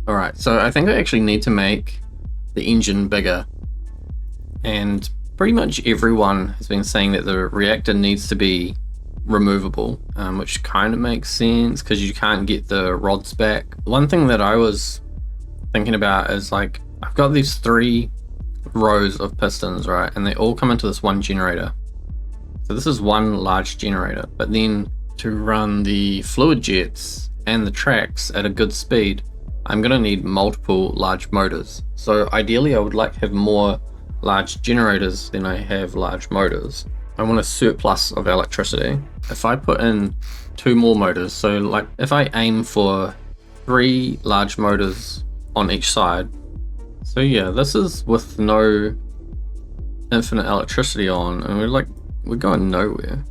Alright, so I think I actually need to make the engine bigger. And pretty much everyone has been saying that the reactor needs to be removable, which kind of makes sense because you can't get the rods back. One thing that I was thinking about is like, I've got these 3 rows of pistons, right? And they all come into this one generator. So this is one large generator, but then to run the fluid jets and the tracks at a good speed, I'm gonna need multiple large motors. So ideally I would like to have more large generators than I have large motors. I want a surplus of electricity. If I put in 2 more motors, so like if I aim for 3 large motors on each side, so yeah, this is with no infinite electricity on, and we're going nowhere.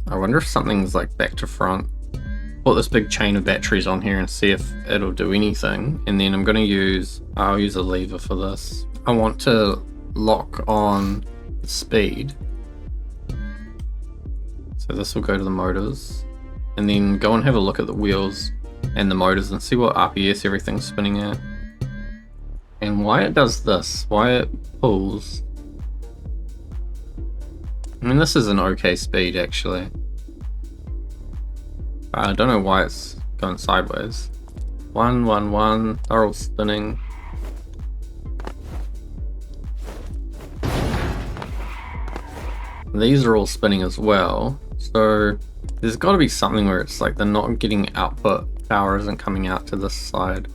I wonder if something's like back to front. Put this big chain of batteries on here and see if it'll do anything. And then I'll use a lever for this. I want to lock on the speed. So this will go to the motors. And then go and have a look at the wheels and the motors and see what RPS everything's spinning at. And why it does this, why it pulls. I mean, this is an okay speed actually. I don't know why it's going sideways. 1, 1, 1, they're all spinning. These are all spinning as well. So there's got to be something where it's like they're not getting output, power isn't coming out to this side.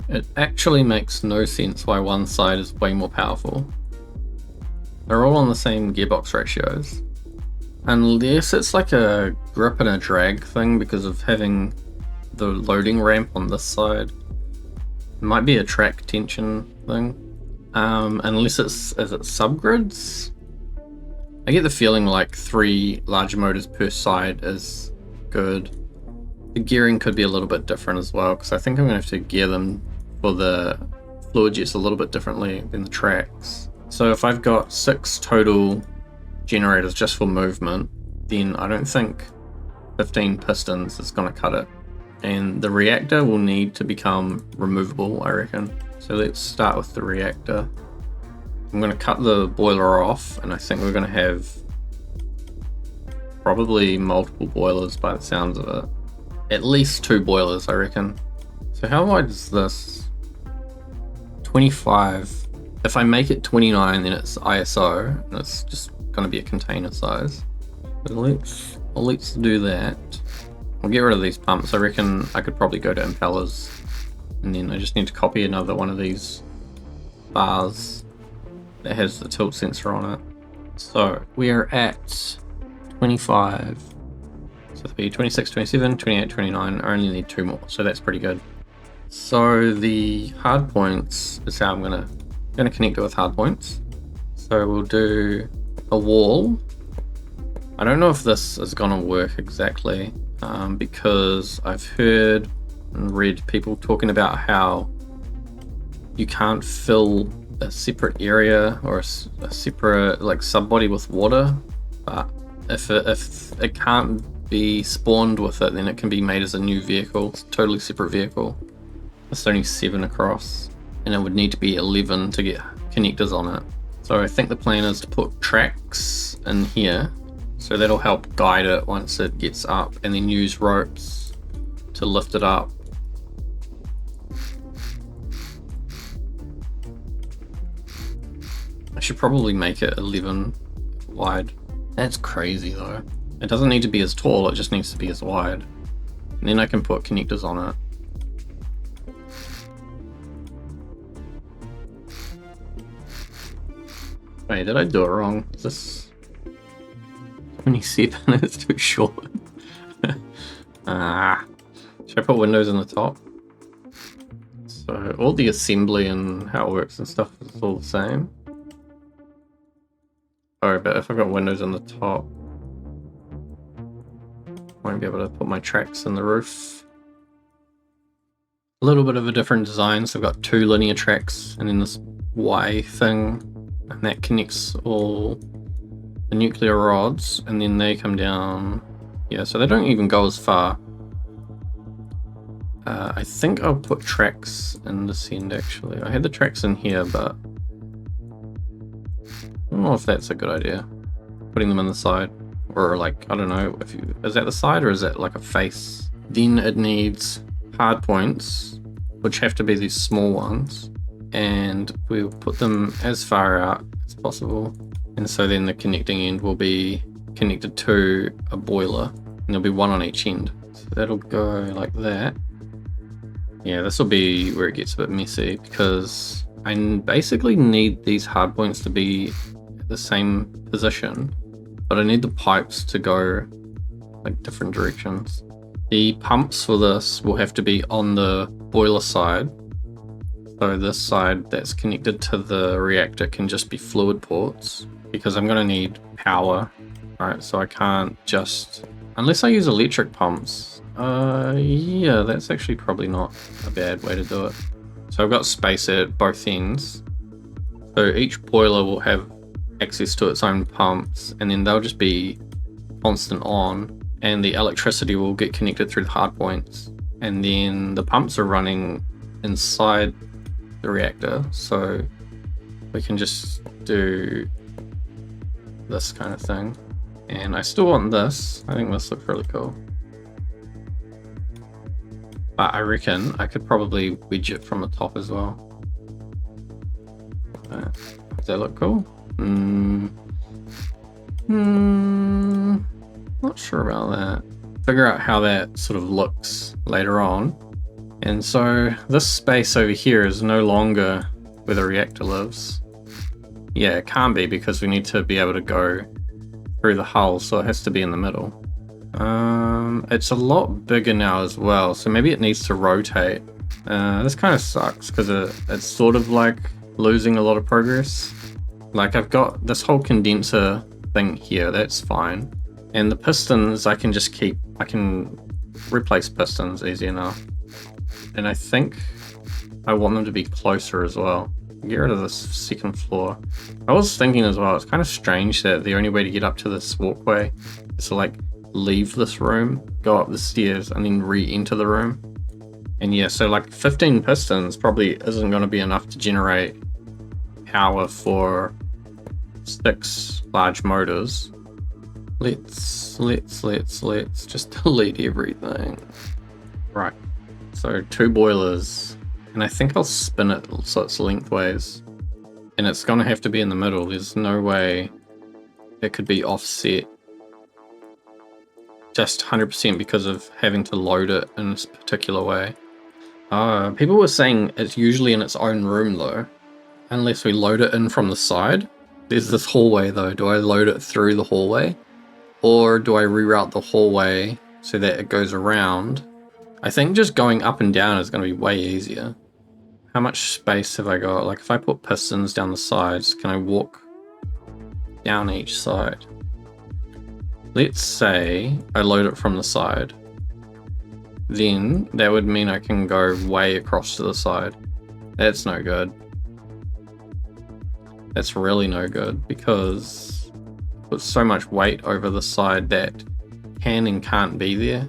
It actually makes no sense why one side is way more powerful. They're all on the same gearbox ratios. Unless it's like a grip and a drag thing because of having the loading ramp on this side. It might be a track tension thing. Unless is it subgrids? I get the feeling like 3 large motors per side is good. The gearing could be a little bit different as well, because I think I'm going to have to gear them for the fluid jets a little bit differently than the tracks. So if I've got 6 total generators just for movement, then I don't think 15 pistons is going to cut it. And the reactor will need to become removable, I reckon. So let's start with the reactor. I'm going to cut the boiler off, and I think we're going to have probably multiple boilers by the sounds of it. At least 2 boilers, I reckon. So how wide is this? 25. If I make it 29, then it's ISO, and it's just going to be a container size. But let's do that. I'll get rid of these pumps. I reckon I could probably go to impellers, and then I just need to copy another one of these bars that has the tilt sensor on it. So we are at 25. So it'll be 26, 27, 28, 29. I only need 2 more, so that's pretty good. So the hard points is how I'm gonna connect it with hard points. So we'll do a wall. I don't know if this is gonna work exactly, because I've heard and read people talking about how you can't fill a separate area or a separate like sub-body with water, but if it can't be spawned with it, then it can be made as a new vehicle. It's a totally separate vehicle. It's only 7 across, and it would need to be 11 to get connectors on it. So I think the plan is to put tracks in here, so that'll help guide it once it gets up, and then use ropes to lift it up. I should probably make it 11 wide. That's crazy though. It doesn't need to be as tall, it just needs to be as wide. And then I can put connectors on it. Wait, did I do it wrong? Is this 27? It's too short. Should I put windows in the top? So all the assembly and how it works and stuff is all the same. Oh, but if I've got windows on the top, I won't be able to put my tracks in the roof. A little bit of a different design, so I've got 2 linear tracks and then this Y thing, and that connects all the nuclear rods, and then they come down. Yeah, so they don't even go as far. I think I'll put tracks in this end actually. I had the tracks in here, but I don't know if that's a good idea. Putting them in the side, or like, I don't know, is that the side or is that like a face? Then it needs hard points, which have to be these small ones, and we'll put them as far out as possible. And so then the connecting end will be connected to a boiler, and there'll be one on each end. So that'll go like that. Yeah, this will be where it gets a bit messy, because I basically need these hard points to be at the same position, but I need the pipes to go like different directions. The pumps for this will have to be on the boiler side. So this side that's connected to the reactor can just be fluid ports, because I'm going to need power. Alright, so I can't just... unless I use electric pumps. Yeah, that's actually probably not a bad way to do it. So I've got space at both ends. So each boiler will have access to its own pumps, and then they'll just be constant on, and the electricity will get connected through the hard points. And then the pumps are running inside the reactor, so we can just do this kind of thing. And I still want this. I think this looks really cool. But I reckon I could probably wedge it from the top as well. Does that look cool? Not sure about that. Figure out how that sort of looks later on. And so this space over here is no longer where the reactor lives. Yeah, it can't be, because we need to be able to go through the hull, so it has to be in the middle. It's a lot bigger now as well, so maybe it needs to rotate. This kind of sucks, because it's sort of like losing a lot of progress. Like, I've got this whole condenser thing here, that's fine. And the pistons I can just keep, I can replace pistons easy enough. And I think I want them to be closer as well. Get rid of this second floor. I was thinking as well, it's kind of strange that the only way to get up to this walkway is to like leave this room, go up the stairs, and then re-enter the room. And yeah, so like 15 pistons probably isn't going to be enough to generate power for 6 large motors. Let's just delete everything. Right, so 2 boilers, and I think I'll spin it so it's lengthways, and it's gonna have to be in the middle. There's no way it could be offset just 100% because of having to load it in this particular way. People were saying it's usually in its own room though, unless we load it in from the side. There's this hallway though. Do I load it through the hallway, or do I reroute the hallway so that it goes around? I think just going up and down is going to be way easier. How much space have I got? Like, if I put pistons down the sides, can I walk down each side? Let's say I load it from the side. Then that would mean I can go way across to the side. That's no good. That's really no good, because it puts so much weight over the side that can and can't be there.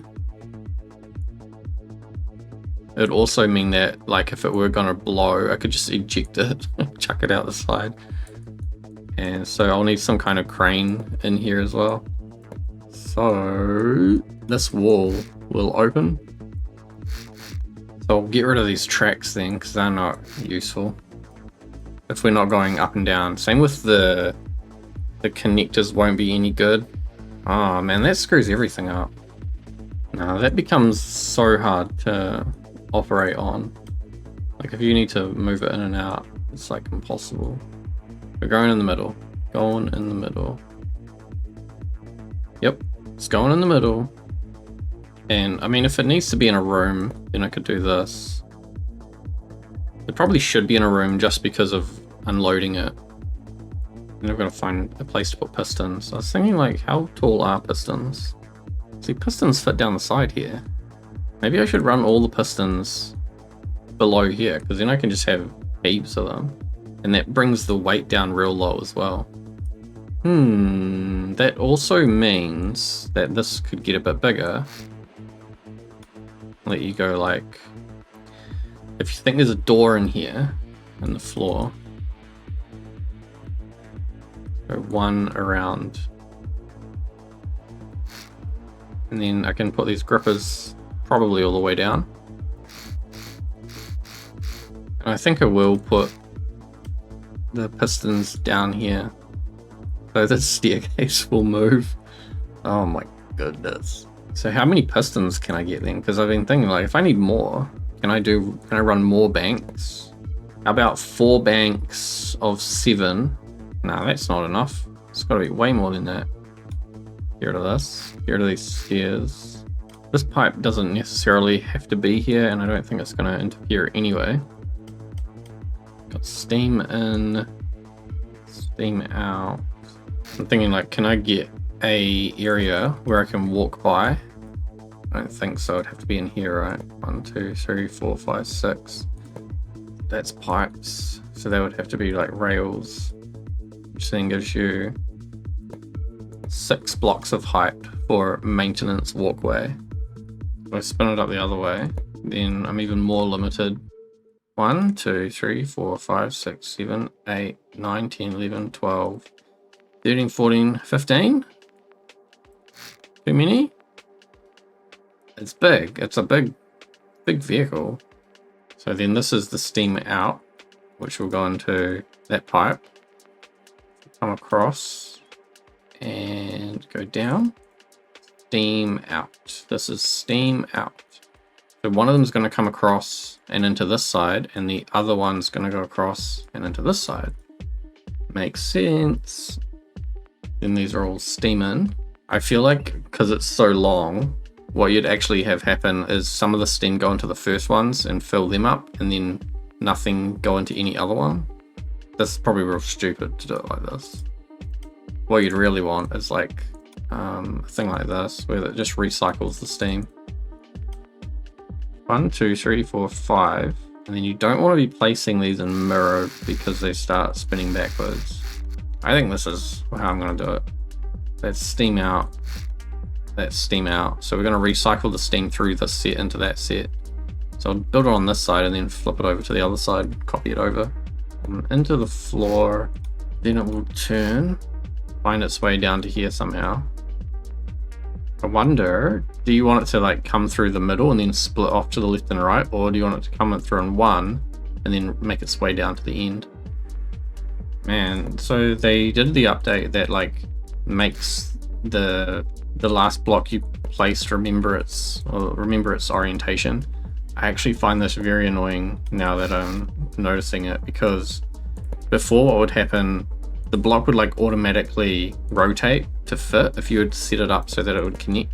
It would also mean that, like, if it were gonna blow, I could just eject it, chuck it out the side. And so I'll need some kind of crane in here as well. So this wall will open. So I'll get rid of these tracks then, because they're not useful if we're not going up and down. Same with the connectors won't be any good. Oh man, that screws everything up. No, that becomes so hard to operate on. Like, if you need to move it in and out, it's like impossible. We're going in the middle. Going in the middle. Yep, it's going in the middle. And I mean, if it needs to be in a room, then I could do this. It probably should be in a room just because of unloading it. And I've got to find a place to put pistons. I was thinking, like, how tall are pistons? See, pistons fit down the side here. Maybe I should run all the pistons below here, because then I can just have heaps of them. And that brings the weight down real low as well. That also means that this could get a bit bigger. Let you go like, if you think there's a door in here, in the floor, go one around. And then I can put these grippers probably all the way down. And I think I will put the pistons down here, so this staircase will move. Oh my goodness. So how many pistons can I get then? Because I've been thinking, like, if I need more, can I run more banks? How about 4 banks of 7? No, that's not enough. It's got to be way more than that. Get rid of this. Get rid of these stairs. This pipe doesn't necessarily have to be here, and I don't think it's going to interfere anyway. Got steam in, steam out. I'm thinking, like, can I get a area where I can walk by? I don't think so. It'd have to be in here, right? 1, 2, 3, 4, 5, 6. That's pipes. So that would have to be like rails, which then gives you 6 blocks of height for maintenance walkway. If I spin it up the other way, then I'm even more limited. 1, 2, 3, 4, 5, 6, 7, 8, 9, 10, 11, 12, 13, 14, 15. Too many? It's big. It's a big vehicle. So then this is the steam out, which will go into that pipe. Come across and go down. Steam out. This is steam out. So one of them is going to come across and into this side, and the other one's going to go across and into this side. Makes sense. Then these are all steam in. I feel like because it's so long, what you'd actually have happen is some of the steam go into the first ones and fill them up, and then nothing go into any other one. This is probably real stupid to do it like this. What you'd really want is like a thing like this, where it just recycles the steam. 1, 2, 3, 4, 5, and then you don't want to be placing these in mirror because they start spinning backwards. I think this is how I'm going to do it. That's steam out. That's steam out. So we're going to recycle the steam through this set into that set. So I'll build it on this side and then flip it over to the other side, copy it over into the floor. Then it will turn, find its way down to here somehow. I wonder, do you want it to like come through the middle and then split off to the left and right, or do you want it to come through in one and then make its way down to the end? Man, so they did the update that like makes the last block you place remember its orientation. I actually find this very annoying now that I'm noticing it, because before what would happen, the block would like automatically rotate to fit if you would set it up so that it would connect.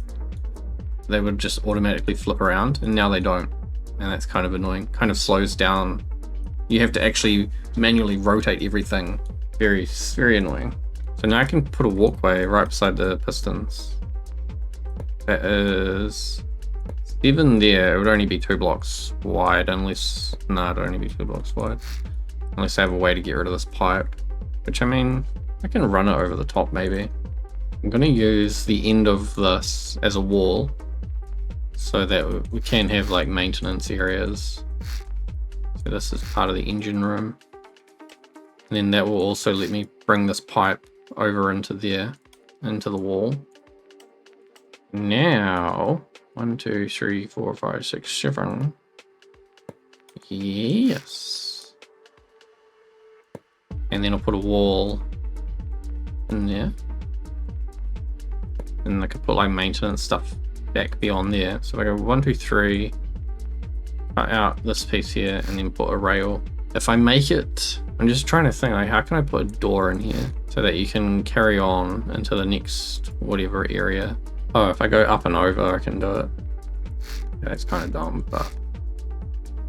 They would just automatically flip around, and now they don't, and that's kind of annoying. Kind of slows down. You have to actually manually rotate everything. Very, very annoying. So now I can put a walkway right beside the pistons. That is 7 there. It would only be 2 blocks wide, unless it'd only be 2 blocks wide, unless I have a way to get rid of this pipe. Which, I mean, I can run it over the top maybe. I'm going to use the end of this as a wall so that we can have like maintenance areas. So this is part of the engine room. And then that will also let me bring this pipe over into there, into the wall. Now, 1, 2, 3, 4, 5, 6, 7. Yes. And then I'll put a wall in there. And I could put like maintenance stuff back beyond there. So I go 1, 2, 3, cut out this piece here, and then put a rail. If I make it, I'm just trying to think, like, how can I put a door in here so that you can carry on into the next whatever area? Oh, if I go up and over, I can do it. Yeah, it's kind of dumb, but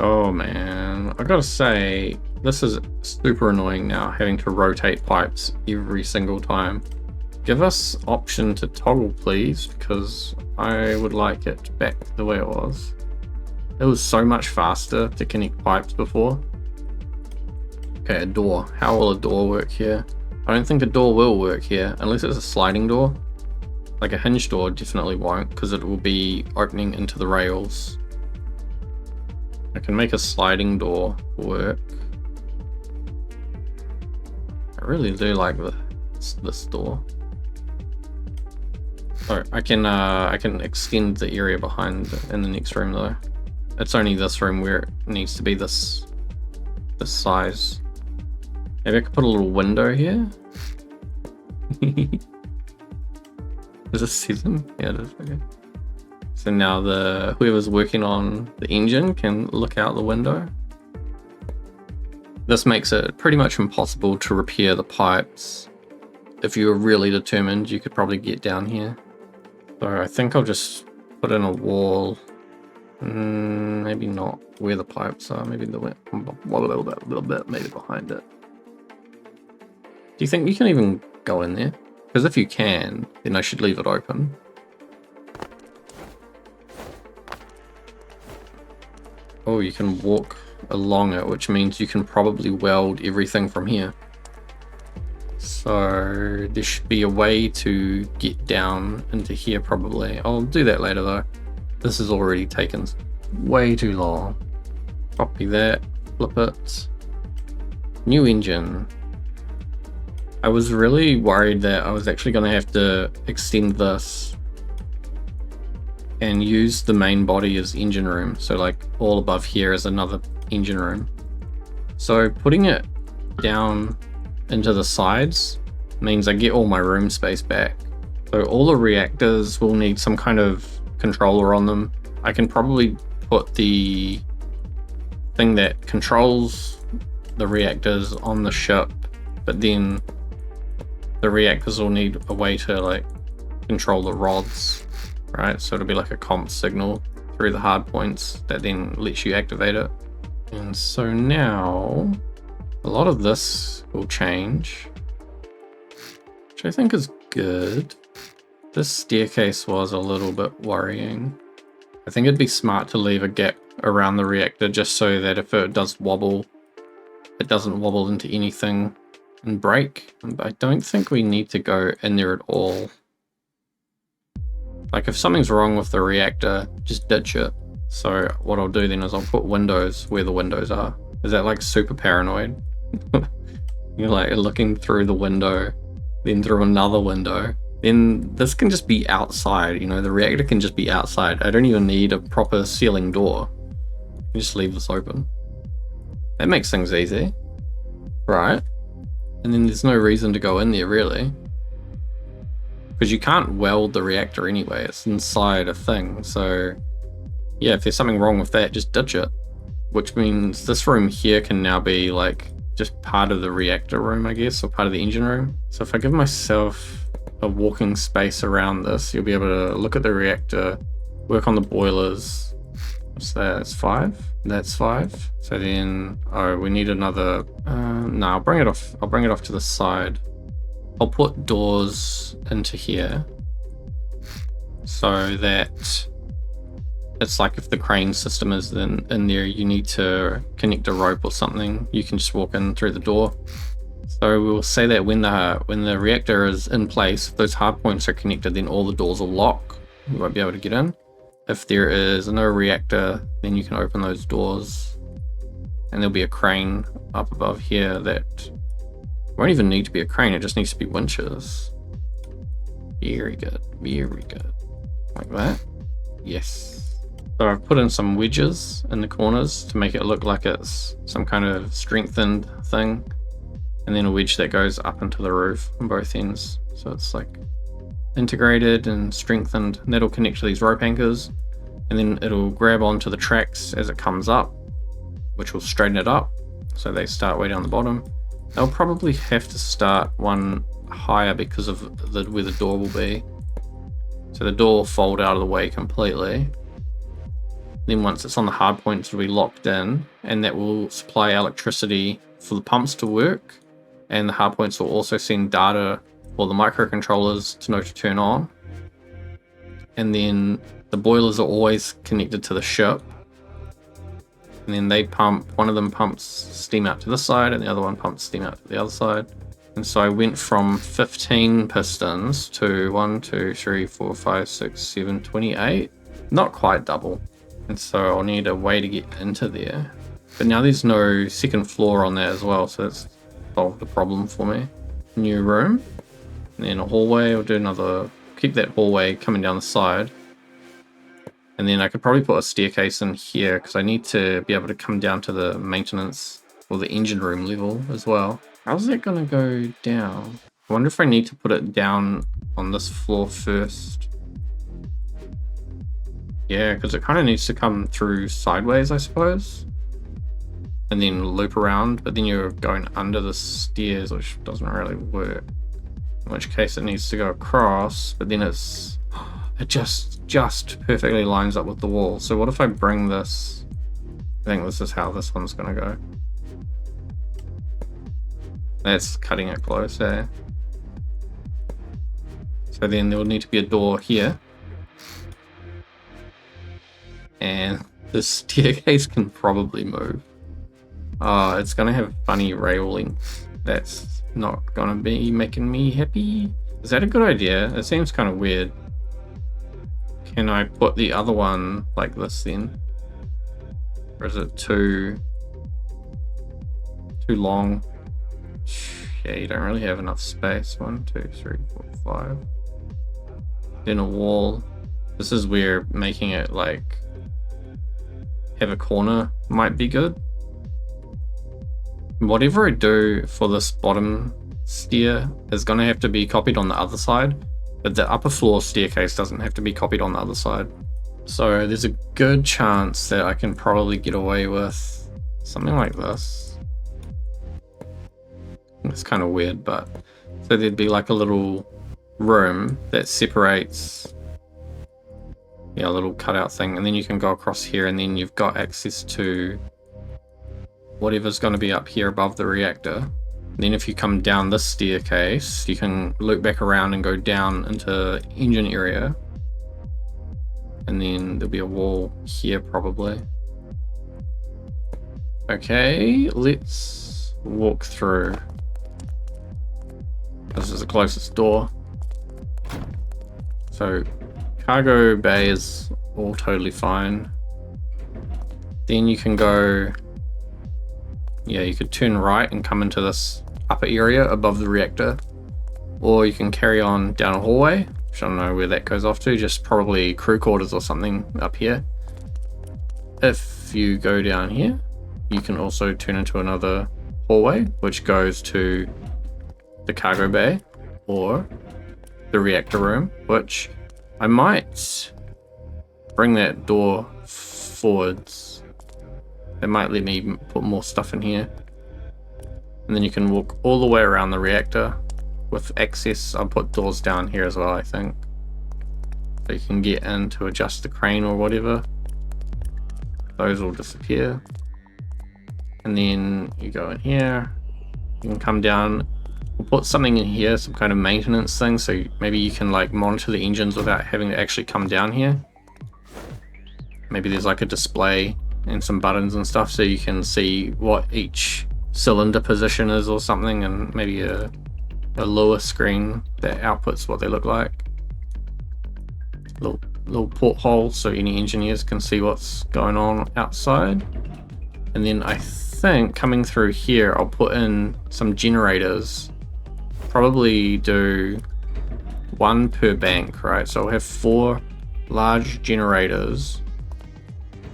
oh man, I gotta say, this is super annoying now, having to rotate pipes every single time. Give us option to toggle, please, because I would like it back the way it was. It was so much faster to connect pipes before. Okay, a door. How will a door work here? I don't think a door will work here, unless it's a sliding door. Like a hinge door definitely won't, because it will be opening into the rails. I can make a sliding door work. I really do like this door. Oh, I can extend the area behind in the next room though. It's only this room where it needs to be this size. Maybe I could put a little window here. Is this 7? Yeah, it is. Okay. So now whoever's working on the engine can look out the window. This makes it pretty much impossible to repair the pipes. If you were really determined, you could probably get down here. So I think I'll just put in a wall. Maybe not where the pipes are. Maybe a little bit, maybe behind it. Do you think you can even go in there? Because if you can, then I should leave it open. Oh, you can walk along it, which means you can probably weld everything from here. So there should be a way to get down into here probably. I'll do that later though. This has already taken way too long. Copy that, flip it. New engine. I was really worried that I was actually going to have to extend this and use the main body as engine room. So like all above here is another engine room. So putting it down into the sides means I get all my room space back. So all the reactors will need some kind of controller on them. I can probably put the thing that controls the reactors on the ship, but then the reactors will need a way to like control the rods, right? So it'll be like a comp signal through the hard points that then lets you activate it. And so now a lot of this will change, which I think is good. This staircase was a little bit worrying. I think it'd be smart to leave a gap around the reactor just so that if it does wobble, it doesn't wobble into anything and break. But I don't think we need to go in there at all. Like if something's wrong with the reactor, just ditch it. So what I'll do then is I'll put windows where the windows are. Is that like super paranoid? You're like looking through the window, then through another window. Then this can just be outside, you know, the reactor can just be outside. I don't even need a proper ceiling door. I can just leave this open. That makes things easy, right? And then there's no reason to go in there really. Because you can't weld the reactor anyway, it's inside a thing. So yeah, if there's something wrong with that, just ditch it. Which means this room here can now be like just part of the reactor room, I guess, or part of the engine room. So if I give myself a walking space around this, you'll be able to look at the reactor, work on the boilers. What's that? That's 5. That's 5. So then, oh, we need another. No, I'll bring it off. I'll bring it off to the side. I'll put doors into here so that it's like if the crane system is in there, you need to connect a rope or something. You can just walk in through the door. So we'll say that when the reactor is in place, if those hard points are connected, then all the doors will lock. You won't be able to get in. If there is no reactor, then you can open those doors, and there'll be a crane up above here that won't even need to be a crane. It just needs to be winches. Very good, very good. Like that. Yes. So I've put in some wedges in the corners to make it look like it's some kind of strengthened thing. And then a wedge that goes up into the roof on both ends. So it's like integrated and strengthened, and that'll connect to these rope anchors, and then it'll grab onto the tracks as it comes up, which will straighten it up. So they start way down the bottom. They'll probably have to start one higher because of where the door will be. So the door will fold out of the way completely. Then once it's on the hard points, it'll be locked in, and that will supply electricity for the pumps to work. And the hard points will also send data for the microcontrollers to know to turn on. And then the boilers are always connected to the ship. and then they pump, one of them pumps steam out to this side and the other one pumps steam out to the other side. And so I went from 15 pistons to 1, 2, 3, 4, 5, 6, 7, 28. Not quite double. And so I'll need a way to get into there. But now there's no second floor on that as well, so that's solved the problem for me. New room, and then a hallway. I'll do another, keep that hallway coming down the side. And then I could probably put a staircase in here because I need to be able to come down to the maintenance or the engine room level as well. How's that gonna go down? I wonder if I need to put it down on this floor first. Yeah, because it kind of needs to come through sideways, I suppose. And then loop around, but then you're going under the stairs, which doesn't really work. In which case it needs to go across, but then it just perfectly lines up with the wall. So what if I bring this? I think this is how this one's gonna go. That's cutting it close there. So then there will need to be a door here. And the staircase can probably move. It's gonna have funny rail links. That's not gonna be making me happy. Is that a good idea? It seems kind of weird. Can I put the other one like this then? Or is it too long? Yeah, you don't really have enough space. 1, 2, 3, 4, 5. Then a wall. This is where making it like have a corner might be good. Whatever I do for this bottom stair is going to have to be copied on the other side, but the upper floor staircase doesn't have to be copied on the other side. So there's a good chance that I can probably get away with something like this. It's kind of weird, but so there'd be like a little room that separates, yeah, a little cutout thing, and then you can go across here, and then you've got access to whatever's going to be up here above the reactor. And then if you come down this staircase, you can loop back around and go down into engine area. And then there'll be a wall here probably. Okay, let's walk through. This is the closest door. So cargo bay is all totally fine. Then you can go, yeah, you could turn right and come into this upper area above the reactor, or you can carry on down a hallway, which I don't know where that goes off to, just probably crew quarters or something up here. If you go down here, you can also turn into another hallway, which goes to the cargo bay or the reactor room, which I might bring that door forwards. It might let me put more stuff in here. And then you can walk all the way around the reactor with access. I'll put doors down here as well, I think. So you can get in to adjust the crane or whatever. Those will disappear. And then you go in here. You can come down. We'll put something in here, some kind of maintenance thing. So maybe you can like monitor the engines without having to actually come down here. Maybe there's like a display and some buttons and stuff so you can see what each cylinder position is or something, and maybe a lower screen that outputs what they look like. Little porthole so any engineers can see what's going on outside. And then I think coming through here I'll put in some generators, probably do 1 per bank, right? So I'll have 4 large generators.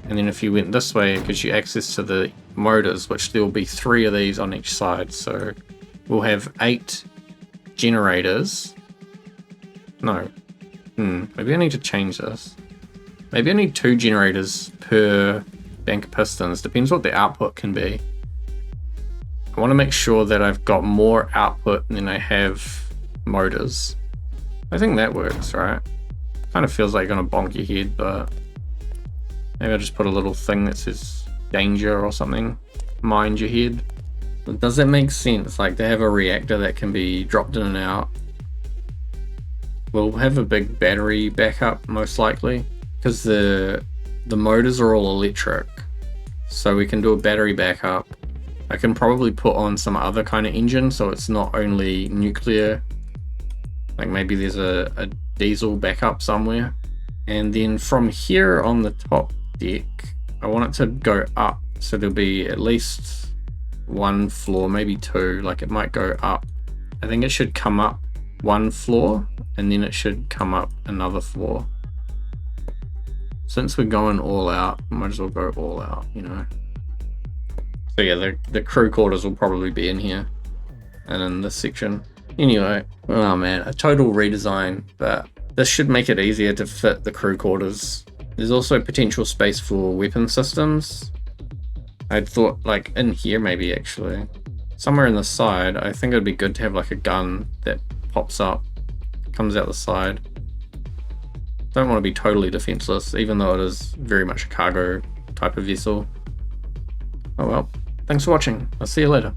And then if you went this way, it gives you access to the motors, which there will be 3 of these on each side. So we'll have 8 generators. No. Maybe I need to change this. Maybe I need 2 generators per bank of pistons. Depends what the output can be. I want to make sure that I've got more output than I have motors. I think that works, right? Kind of feels like you're going to bonk your head, but maybe I'll just put a little thing that says danger or something. Mind your head. Does that make sense? Like they have a reactor that can be dropped in and out. We'll have a big battery backup most likely because the motors are all electric. So we can do a battery backup. I can probably put on some other kind of engine so it's not only nuclear. Like maybe there's a diesel backup somewhere. And then from here on the top deck, I want it to go up. So there'll be at least one floor, maybe two. Like it might go up. I think it should come up one floor and then it should come up another floor. Since we're going all out, might as well go all out, you know. So yeah, the crew quarters will probably be in here and in this section. Anyway, oh man, a total redesign, but this should make it easier to fit the crew quarters. There's also potential space for weapon systems. I'd thought like in here maybe actually. Somewhere in the side, I think it'd be good to have like a gun that pops up, comes out the side. Don't want to be totally defenseless, even though it is very much a cargo type of vessel. Oh well, thanks for watching. I'll see you later.